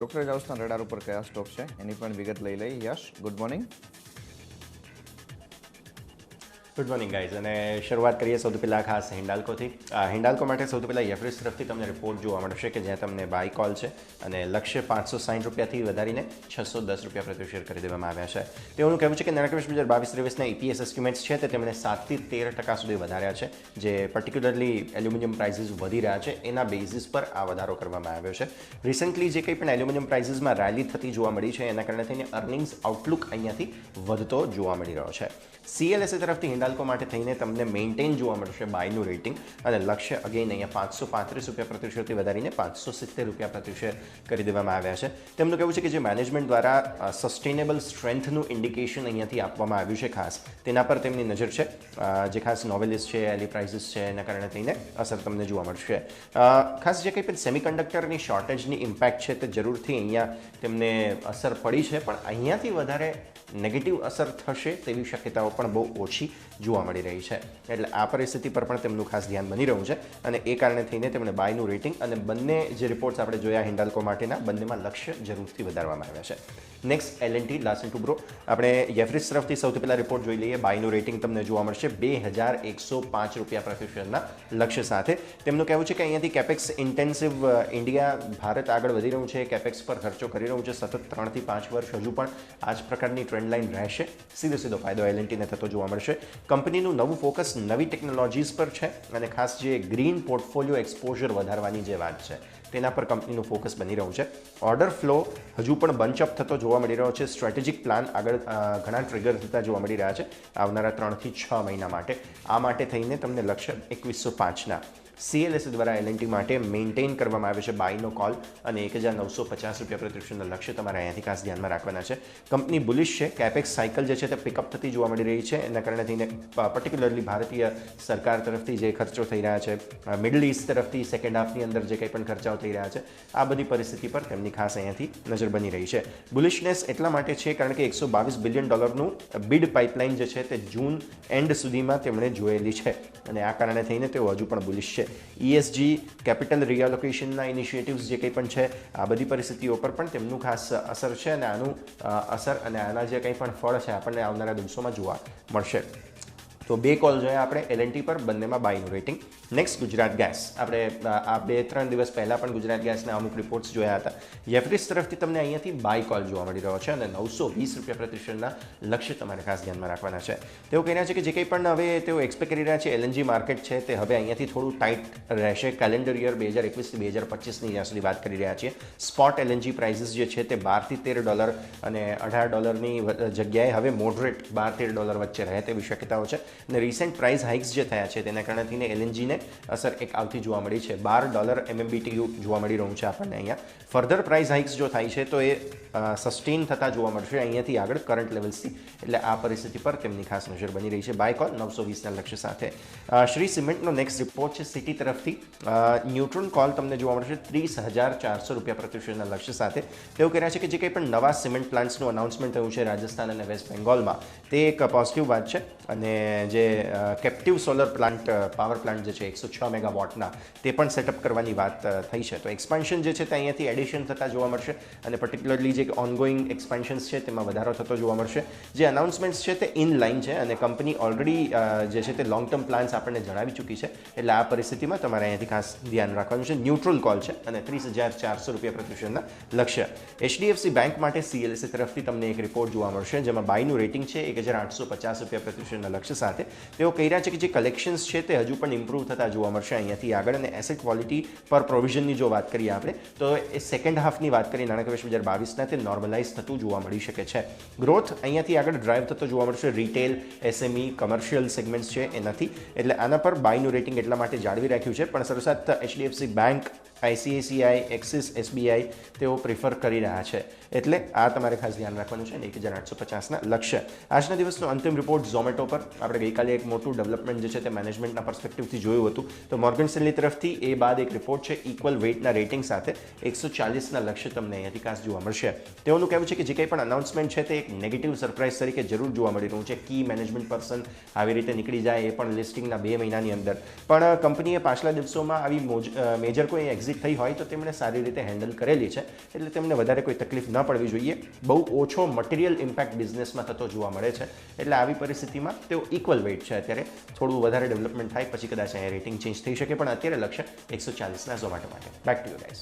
Brokerage हाउसના radar ઉપર કયા stock છે એની પણ વિગત લઈ લઈ. Yash, good morning. Good morning guys. અને શરૂઆત કરીએ સૌથી પહેલાં ખાસ હિન્ડાલ્કોથી. હિન્ડાલ્કો માટે સૌથી પહેલાં એફરીસ તરફથી તમને રિપોર્ટ જોવા મળશે કે જ્યાં તમને બાય કોલ છે અને લક્ષ્ય 560 રૂપિયાથી વધારીને 610 રૂપિયા પ્રતિ શેર કરી દેવામાં આવ્યા છે. તેઓનું કહેવું છે કે નાણાકીય વર્ષ 2022-23ના EPS એસ્ટિમેટ્સ છે તે તેમણે 7 થી 13% સુધી વધાર્યા છે, જે પર્ટિક્યુલરલી એલ્યુમિનિયમ પ્રાઇસીસ વધી રહ્યા છે એના બેઝિસ પર આ વધારો કરવામાં આવ્યો છે. રિસન્ટલી જે કંઈ પણ એલ્યુમિનિયમ પ્રાઇસીસમાં રેલી થતી જોવા મળી છે એના કારણે થઈને અર્નિંગ્સ આઉટલુક અહીંયાથી વધતો જોવા મળી રહ્યો છે. CLSA તરફથી હિન્ડાલ્કો માટે થઈને તમને મેન્ટેન જોવા મળશે બાયનું રેટિંગ અને લક્ષ્ય અગેન અહીંયા 535 રૂપિયા પ્રતિ શેરથી વધારીને 570 રૂપિયા પ્રતિ શેર કરી દેવામાં આવ્યા છે. તેમનું કહેવું છે કે જે મેનેજમેન્ટ દ્વારા સસ્ટેનેબલ સ્ટ્રેન્થનું ઇન્ડિકેશન અહીંયાથી આપવામાં આવ્યું છે ખાસ તેના પર તેમની નજર છે, જે ખાસ નોવેલિસ છે, એલી પ્રાઇસીસ છે એના કારણે થઈને અસર તમને જોવા મળશે. ખાસ જે કંઈ પણ સેમિકન્ડક્ટરની શોર્ટેજની ઇમ્પેક્ટ છે તે જરૂરથી અહીંયા તેમને અસર પડી છે, પણ અહીંયાથી વધારે નેગેટિવ અસર થશે તેવી શક્યતાઓ પણ બહુ ઓછી જોવા મળી રહી છે. એટલે આ પરિસ્થિતિ પર પણ તેમનું ખાસ ધ્યાન બની રહ્યું છે અને એ કારણે થઈને તેમણે બાયનું રેટિંગ અને બંને જે રિપોર્ટ્સ આપણે જોયા હિન્ડાલ્કો માટેના બંનેમાં લક્ષ્ય જરૂરથી વધારવામાં આવ્યા છે. Next L&T Larsen Toubro. આપણે જેફરીસ તરફથી સૌથી પહેલાં રિપોર્ટ જોઈ લઈએ. બાયનું રેટિંગ તમને જોવા મળશે 2105 રૂપિયા પ્રતિ શેરના લક્ષ્ય સાથે. તેમનું કહેવું છે કે અહીંયાથી કેપેક્સ ઇન્ટેન્સિવ ઇન્ડિયા ભારત આગળ વધી રહ્યું છે, કેપેક્સ પર ખર્ચો કરી રહ્યું છે સતત 3 થી 5 વર્ષ હજુ પણ આ જ પ્રકારની ટ્રેન્ડ લાઇન રહેશે. સીધો ફાયદો L&Tને થતો જોવા મળશે. કંપનીનું નવું ફોકસ નવી ટેકનોલોજીસ પર છે અને ખાસ જે ગ્રીન પોર્ટફોલિયો એક્સપોઝર વધારવાની જે વાત છે તેના પર કંપનીનું ફોકસ બની રહ્યું છે. ઓર્ડર ફ્લો હજુ પણ બંચઅપ થતો જોવા મળી રહ્યો છે. સ્ટ્રેટેજિક પ્લાન આગળ ઘણા ટ્રિગર થતા જોવા મળી રહ્યા છે આવનારા 3 થી 6 મહિના માટે. આ માટે થઈને તમને લક્ષ્ય 2105ના CLSA દ્વારા L&T માટે મેન્ટેન કરવામાં આવે છે બાયનો કોલ અને 1950 રૂપિયા પ્રતિ શેરના લક્ષ્ય તમારે અહીંયાથી ખાસ ધ્યાનમાં રાખવાના છે. કંપની બુલિશ છે. કેપેક્સ સાયકલ જે છે તે પિકઅપ થતી જોવા મળી રહી છે. એના કારણે થઈને પર્ટિક્યુલરલી ભારતીય સરકાર તરફથી જે ખર્ચો થઈ રહ્યા છે, મિડલ ઇસ્ટ તરફથી સેકન્ડ હાફની અંદર જે કંઈ પણ ખર્ચાઓ થઈ રહ્યા છે, આ બધી પરિસ્થિતિ પર તેમની ખાસ અહીંયાથી નજર બની રહી છે. બુલિશનેસ એટલા માટે છે કારણ કે $122 બિલિયન બિડ પાઇપલાઇન જે છે તે જૂન એન્ડ સુધીમાં તેમણે જોયેલી છે અને આ કારણે થઈને તેઓ હજુ પણ બુલિશ છે. ESG કેપિટલ રિએલોકેશનના ઇનિશિયેટિવ્સ જે કંઈ પણ છે આ બધી પરિસ્થિતિઓ પર પણ તેમનું ખાસ અસર છે અને આનું અસર અને આના જે કંઈ પણ ફળ છે આપણને આવનારા દિવસોમાં જોવા મળશે. તો 2 કોલ જોયા આપણે L&T પર, બંનેમાં બાયનું રેટિંગ. Next Gujarat gas. આપણે આ 2-3 દિવસ પહેલાં પણ ગુજરાત ગેસના અમુક રિપોર્ટ્સ જોયા હતા. જેફરીસ તરફથી તમને અહીંયાથી બાય કોલ જોવા મળી રહ્યો છે અને 920 રૂપિયા પ્રતિ શેરના લક્ષ્ય તમારે ખાસ ધ્યાનમાં રાખવાના છે. તેઓ કહી રહ્યા છે કે જે કંઈ પણ હવે તેઓ એક્સપેક્ટ કરી રહ્યા છે LNG માર્કેટ છે તે હવે અહીંયાથી થોડું ટાઈટ રહેશે. કેલેન્ડર યર 2021 થી 2025ની જ્યાં સુધી વાત કરી રહ્યા છીએ, સ્પોટ LNG પ્રાઇસીસ જે છે તે $12 થી $13 અને $18ની જગ્યાએ હવે મોડરેટ $12-13 વચ્ચે રહે તેવી શક્યતાઓ છે. અને રિસેન્ટ પ્રાઇસ હાઇક્સ જે થયા છે તેના કારણે થઈને LNGને અસર એક આવતી જોવા મળી છે. $12 MMBTU જોવા મળી રહ્યું છે આપણને અહીંયા. ફર્ધર પ્રાઇસ હાઇક્સ જો થાય છે તો એ સસ્ટેન થતા જોવા મળશે અહીંયાથી આગળ કરંટ લેવલ્સથી. એટલે આ પરિસ્થિતિ પર તેમની ખાસ નજર બની રહી છે. બાય કોલ 920ના લક્ષ્ય સાથે. શ્રી સિમેન્ટનો નેક્સ્ટ રિપોર્ટ છે સિટી તરફથી. ન્યુટ્રલ કોલ તમને જોવા મળશે 30,400 રૂપિયા પ્રતિ શેરના લક્ષ્ય સાથે. તેઓ કહી રહ્યા છે કે જે કંઈ પણ નવા સિમેન્ટ પ્લાન્ટ્સનું અનાઉન્સમેન્ટ થયું છે રાજસ્થાન અને વેસ્ટ બેંગોલમાં તે એક પોઝિટિવ વાત છે અને જે captive solar plant power plant જે છે 106 મેગાવોટના તે પણ સેટઅપ કરવાની વાત થઈ છે. તો એક્સપાન્શન જે છે તે અહીંયાથી એડિશન થતા જોવા મળશે અને પર્ટિક્યુલરલી જે ઓનગોઈંગ એક્સપાન્શન્સ છે તેમાં વધારો થતો જોવા મળશે. જે અનાઉન્સમેન્ટ્સ છે તે ઇન લાઇન છે અને કંપની ઓલરેડી જે છે તે લોંગ ટર્મ પ્લાન્સ આપણને જણાવી ચૂકી છે. એટલે આ પરિસ્થિતિમાં તમારે અહીંયાથી ખાસ ધ્યાન રાખવાનું છે. ન્યુટ્રલ કોલ છે અને 30,400 રૂપિયા પ્રતિ શેરના લક્ષ્ય. HDFC બેંક માટે CLSA તરફથી તમને એક રિપોર્ટ જોવા મળશે જેમાં બાયનું રેટિંગ છે 1850 રૂપિયા પ્રતિ શેરના લક્ષ્ય સાથે. તેઓ કહી રહ્યા છે કે જે કલેક્શન્સ છે તે હજુ પણ ઇમ્પ્રૂવ થતા જોવા મળશે અહીંયાથી આગળ. અને એસેટ ક્વોલિટી પર પ્રોવિઝનની જો વાત કરીએ આપણે તો એ સેકન્ડ હાફની વાત કરીએ નાણાકીય વર્ષ 2022ના તે નોર્મલાઇઝ થતું જોવા મળી શકે છે. ગ્રોથ અહીંયાથી આગળ ડ્રાઈવ થતો જોવા મળશે. રિટેલ, SME, કમર્શિયલ સેગમેન્ટ્સ છે એ નથી. એટલે આના પર બાયનું રેટિંગ એટલા માટે જાળવી રાખ્યું છે. પણ સરોસાત HDFC bank, ICICI, axis, SBI તેઓ પ્રિફર કરી રહ્યા છે. એટલે આ તમારે ખાસ ધ્યાન રાખવાનું છે. 1850ના લક્ષ્ય. આજના દિવસનો અંતિમ રિપોર્ટ ઝોમેટો પર. આપણે ગઈકાલે એક મોટું ડેવલપમેન્ટ જે છે તે મેનેજમેન્ટના પર્સપેક્ટિવથી જોયું હતું. તો મોર્ગન સ્ટેનલી તરફથી એ બાદ એક રિપોર્ટ છે ઇક્વલ વેઇટના રેટિંગ સાથે 140ના લક્ષ્ય તમને અહીંયાથી ખાસ જોવા મળશે. તેઓનું કહેવું છે કે જે કંઈ પણ અનાઉન્સમેન્ટ છે તે એક નેગેટિવ સરપ્રાઇઝ તરીકે જરૂર જોવા મળી રહ્યું છે. કી મેનેજમેન્ટ પર્સન આવી રીતે નીકળી જાય એ પણ લિસ્ટિંગના 2 મહિનાની અંદર. પણ કંપનીએ પાછલા દિવસોમાં આવી મેજર કોઈ એક્ઝિટ વિઝિટ થઈ હોય તો તેમણે સારી રીતે હેન્ડલ કરેલી છે, એટલે તેમને વધારે કોઈ તકલીફ ન પડવી જોઈએ. બહુ ઓછો મટીરિયલ ઇમ્પેક્ટ બિઝનેસમાં થતો જોવા મળે છે, એટલે આવી પરિસ્થિતિમાં તેઓ ઇક્વલ વેઇટ છે. અત્યારે થોડું વધારે ડેવલપમેન્ટ થાય પછી કદાચ અહીંયા રેટિંગ ચેન્જ થઈ શકે, પણ અત્યારે લક્ષ્ય 140ના ઝોમેટો માટે. Back to you guys.